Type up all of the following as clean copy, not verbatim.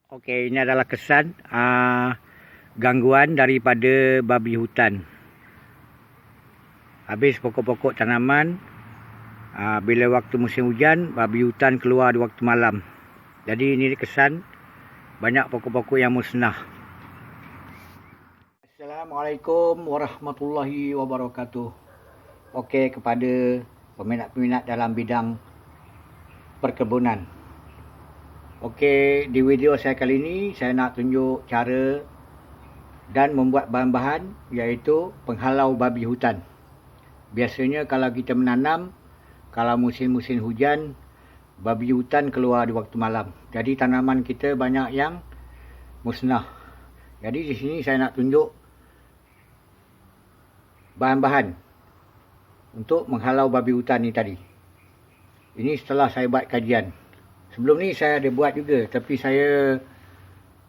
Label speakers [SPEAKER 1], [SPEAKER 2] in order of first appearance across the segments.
[SPEAKER 1] Okey, ini adalah kesan gangguan daripada babi hutan. Habis pokok-pokok tanaman, bila waktu musim hujan, babi hutan keluar di waktu malam. Jadi ini kesan banyak pokok-pokok yang musnah. Assalamualaikum warahmatullahi wabarakatuh. Okey, kepada peminat-peminat dalam bidang perkebunan. Okey, di video saya kali ini saya nak tunjuk cara dan membuat bahan-bahan iaitu penghalau babi hutan. Biasanya kalau kita menanam, kalau musim-musim hujan, babi hutan keluar di waktu malam. Jadi tanaman kita banyak yang musnah. Jadi di sini saya nak tunjuk bahan-bahan untuk menghalau babi hutan ni tadi. Ini setelah saya buat kajian. Sebelum ni saya ada buat juga, tapi saya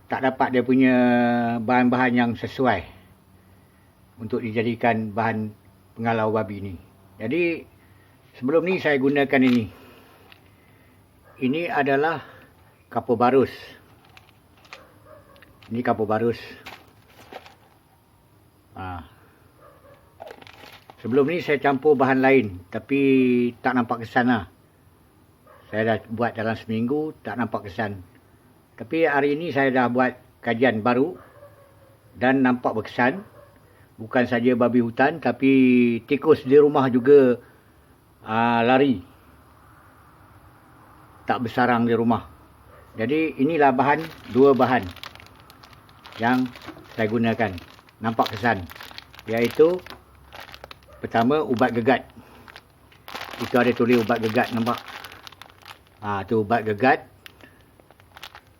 [SPEAKER 1] tak dapat dia punya bahan-bahan yang sesuai untuk dijadikan bahan penghalau babi ni. Jadi sebelum ni saya gunakan ini. Ini adalah kapur barus. Ini kapur barus. Sebelum ni saya campur bahan lain, tapi tak nampak kesan lah. Saya dah buat dalam seminggu, tak nampak kesan. Tapi hari ini saya dah buat kajian baru dan nampak berkesan. Bukan saja babi hutan, tapi tikus di rumah juga lari. Tak bersarang di rumah. Jadi inilah dua bahan yang saya gunakan. Nampak kesan. Iaitu pertama, ubat gegat. Itu ada tulis ubat gegat, nampak? Tu ubat gegat.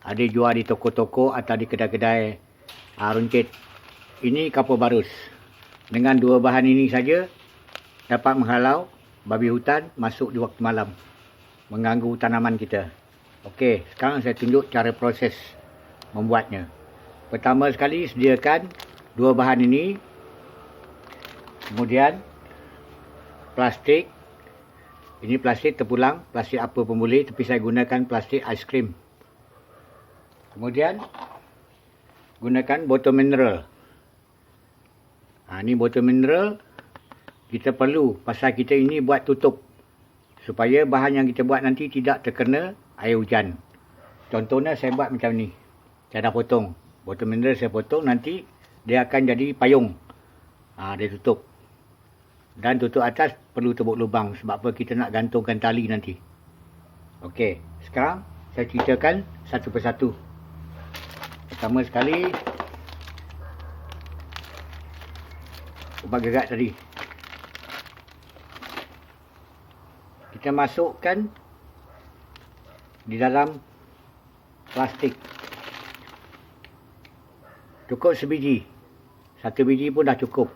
[SPEAKER 1] Ada jual di toko-toko atau di kedai-kedai runcit. Ini kapur barus. Dengan dua bahan ini saja dapat menghalau babi hutan masuk di waktu malam, mengganggu tanaman kita. Okey, sekarang saya tunjuk cara proses membuatnya. Pertama sekali, sediakan dua bahan ini. Kemudian plastik. Ini plastik terpulang, plastik apa pun boleh, tapi saya gunakan plastik aiskrim. Kemudian gunakan botol mineral. Ini botol mineral kita perlu, pasal kita ini buat tutup supaya bahan yang kita buat nanti tidak terkena air hujan. Contohnya saya buat macam ni. Saya dah potong botol mineral, saya potong, nanti dia akan jadi payung. Dia tutup. Dan tutup atas perlu tebuk lubang. Sebab apa? Kita nak gantungkan tali nanti. Okey. Sekarang saya ceritakan satu persatu. Pertama sekali, ubat gegat tadi. Kita masukkan di dalam plastik. Cukup sebiji. Satu biji pun dah cukup.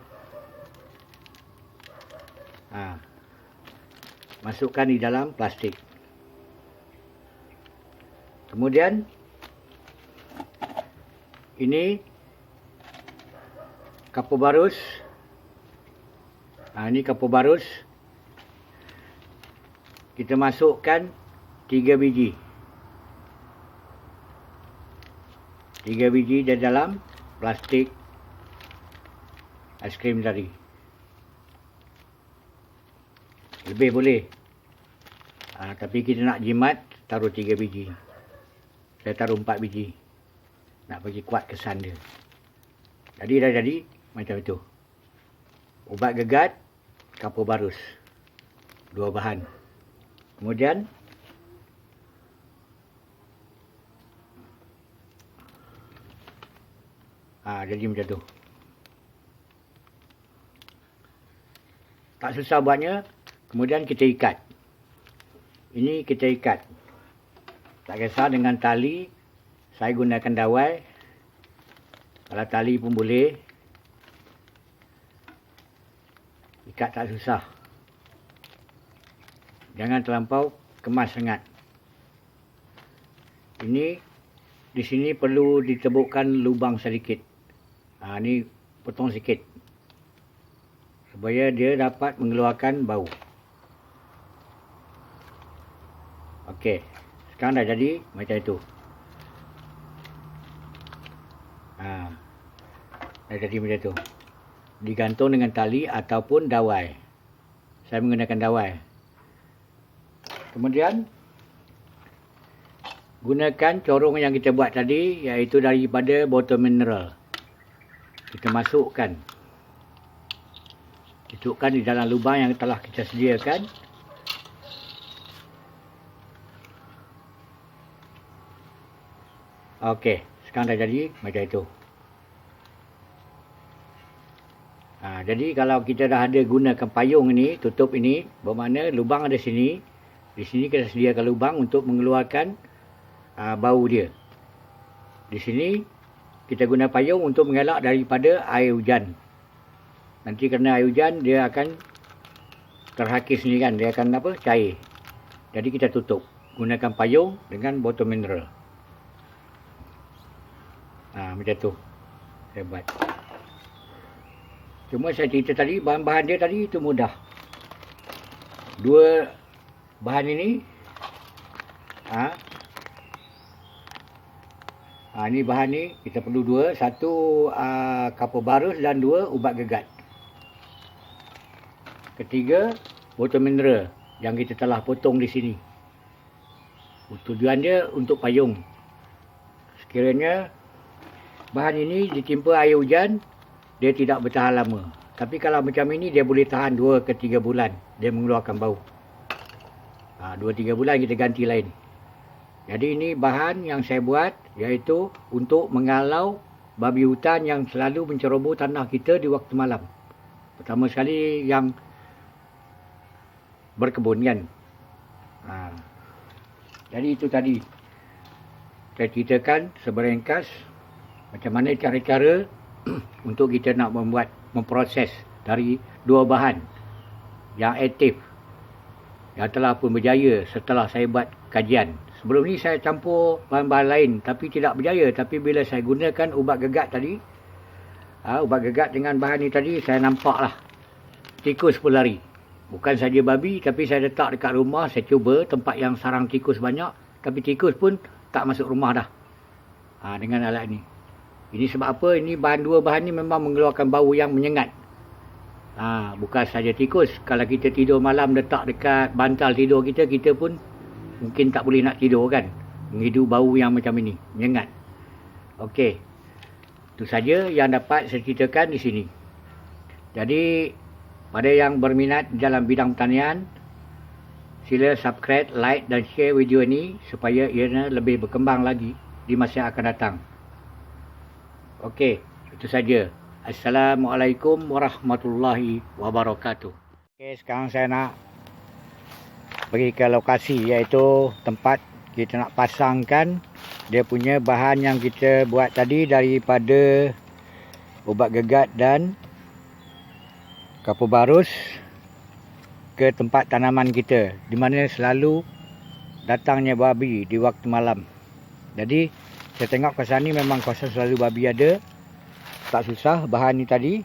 [SPEAKER 1] Masukkan di dalam plastik. Kemudian ini kapur barus. Ini kapur barus. Kita masukkan 3 biji. 3 biji di dalam plastik aiskrim tadi. Lebih boleh. Tapi kita nak jimat, taruh 3 biji. Saya taruh 4 biji. Nak bagi kuat kesan dia. Jadi dah jadi macam itu. Ubat gegat, kapur barus. Dua bahan. Kemudian jadi macam tu. Tak susah buatnya. Kemudian kita ikat. Ini kita ikat. Tak kisah dengan tali. Saya gunakan dawai. Kalau tali pun boleh. Ikat tak susah. Jangan terlampau kemas sangat. Ini di sini perlu ditebukkan lubang sedikit. Ini potong sikit. Supaya dia dapat mengeluarkan bau. Okey, sekarang dah jadi macam itu. Dah jadi macam tu. Digantung dengan tali ataupun dawai. Saya menggunakan dawai. Kemudian gunakan corong yang kita buat tadi, iaitu daripada botol mineral. Kita masukkan di dalam lubang yang telah kita sediakan. Okey, sekarang dah jadi macam itu. Jadi kalau kita dah ada gunakan payung ini, tutup ini, bermakna lubang ada sini. Di sini kita sediakan lubang untuk mengeluarkan bau dia. Di sini kita guna payung untuk mengelak daripada air hujan. Nanti kerana air hujan dia akan terhakis ni kan, dia akan cair. Jadi kita tutup gunakan payung dengan botol mineral. Macam tu saya buat. Cuma saya cerita tadi, bahan-bahan dia tadi itu mudah. Dua bahan ini, ini bahan ni kita perlu dua. Satu kapur barus dan dua ubat gegat. Ketiga, botol mineral yang kita telah potong di sini. Tujuan dia untuk payung. Sekiranya bahan ini ditimpa air hujan, dia tidak bertahan lama. Tapi kalau macam ini, dia boleh tahan 2 ke 3 bulan. Dia mengeluarkan bau. 2-3 bulan kita ganti lain. Jadi ini bahan yang saya buat, iaitu untuk mengalau babi hutan yang selalu menceroboh tanah kita di waktu malam. Pertama sekali yang berkebun kan. Jadi itu tadi saya ceritakan seberengkas macam mana cara-cara untuk kita nak memproses dari dua bahan yang aktif, yang telah pun berjaya setelah saya buat kajian. Sebelum ni saya campur bahan-bahan lain tapi tidak berjaya. Tapi bila saya gunakan ubat gegat tadi, ubat gegat dengan bahan ni tadi, saya nampaklah tikus pun lari. Bukan saja babi, tapi saya letak dekat rumah, saya cuba tempat yang sarang tikus banyak, tapi tikus pun tak masuk rumah dah. Dengan alat ni. Ini sebab apa? Ini dua bahan ni memang mengeluarkan bau yang menyengat. Bukan saja tikus. Kalau kita tidur malam letak dekat bantal tidur kita, kita pun mungkin tak boleh nak tidur kan. Menghidu bau yang macam ini, menyengat. Okey. Itu saja yang dapat saya ceritakan di sini. Jadi, pada yang berminat dalam bidang pertanian, sila subscribe, like dan share video ini supaya ia lebih berkembang lagi di masa yang akan datang. Okey, itu saja. Assalamualaikum warahmatullahi wabarakatuh. Okey, sekarang saya nak pergi ke lokasi, iaitu tempat kita nak pasangkan dia punya bahan yang kita buat tadi daripada ubat gegat dan kapur barus ke tempat tanaman kita, di mana selalu datangnya babi di waktu malam. Jadi saya tengok kawasan ni memang kawasan selalu babi ada. Tak susah bahan ni tadi.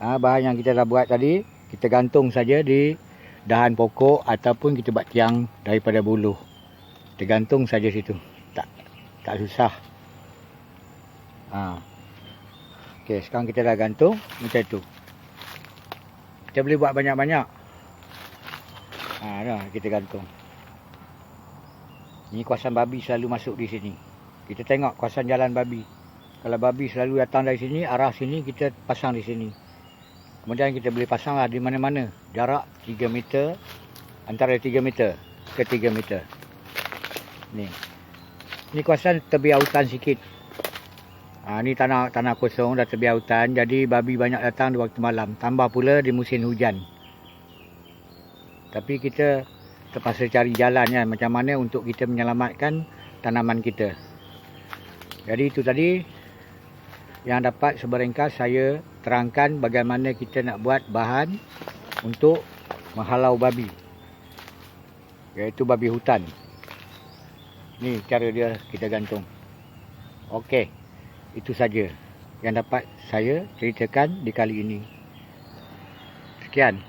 [SPEAKER 1] Bahan yang kita dah buat tadi, kita gantung saja di dahan pokok ataupun kita buat tiang daripada buluh. Kita gantung saja situ. Tak susah. Okey, sekarang kita dah gantung macam tu. Kita boleh buat banyak-banyak. Dah kita gantung. Ini kawasan babi selalu masuk di sini. Kita tengok kawasan jalan babi. Kalau babi selalu datang dari sini, arah sini, kita pasang di sini. Kemudian kita boleh pasanglah di mana-mana. Jarak 3 meter, antara 3 meter ke 3 meter. Ni kawasan tebiak hutan sikit. Ni tanah kosong, dah tebiak hutan. Jadi babi banyak datang di waktu malam. Tambah pula di musim hujan. Tapi kita terpaksa cari jalan kan, macam mana untuk kita menyelamatkan tanaman kita. Jadi itu tadi yang dapat seberengkas saya terangkan bagaimana kita nak buat bahan untuk menghalau babi, iaitu babi hutan. Ni cara dia kita gantung. Okey, itu saja yang dapat saya ceritakan di kali ini. Sekian.